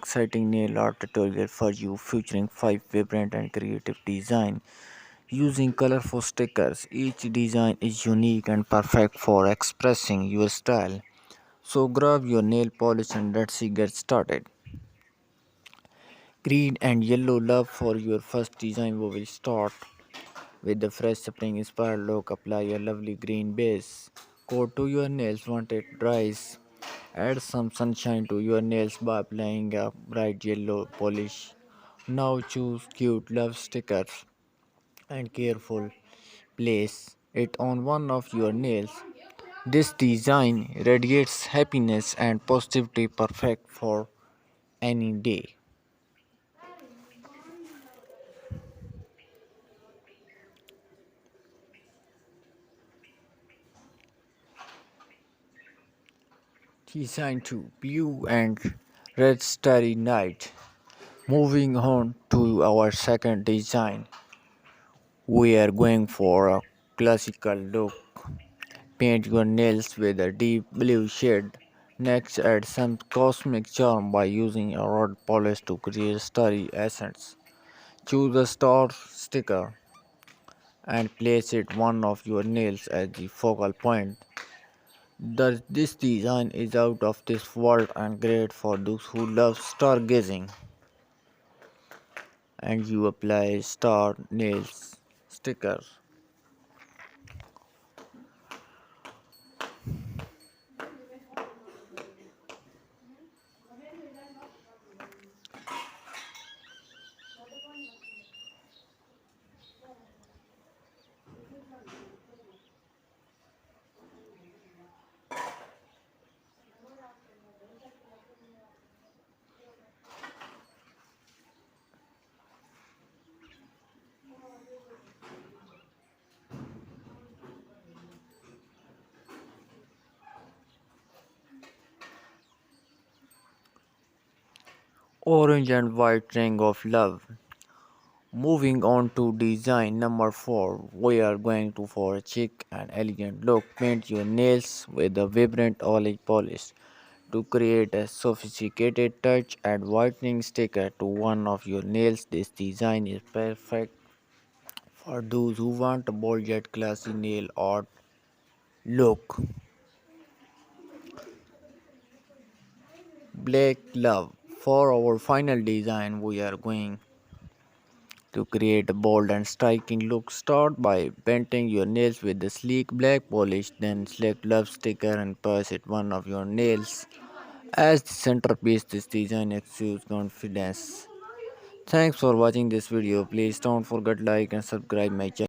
exciting nail art tutorial for you featuring 5 vibrant and creative design using colorful stickers. Each design is unique and perfect for expressing your style. So grab your nail polish and let's get started. Green and yellow love for your first design. We will start with the fresh spring inspired look. Apply a lovely green base coat to your nails once it dries. Add some sunshine to your nails by applying a bright yellow polish. Now choose cute love stickers and careful place it on one of your nails. This design radiates happiness and positivity, perfect for any day. Design 2, Blue and Red Starry Night. Moving on to our second design, we are going for a classical look. Paint your nails with a deep blue shade. Next, add some cosmic charm by using a rod polish to create starry essence. Choose a star sticker and place it one of your nails as the focal point. This design is out of this world and great for those who love stargazing. And you apply star nails sticker. Orange and white ring of love. Moving on to design number 4, we are going to for a chic and elegant look. Paint your nails with a vibrant olive polish. To create a sophisticated touch, add whitening sticker to one of your nails. This design is perfect for those who want a bold yet classy nail art look. Black love. For our final design, we are going to create a bold and striking look. Start by painting your nails with the sleek black polish, then select love sticker and press it one of your nails. As the centerpiece, this design exudes confidence. Thanks for watching this video. Please don't forget like and subscribe my channel.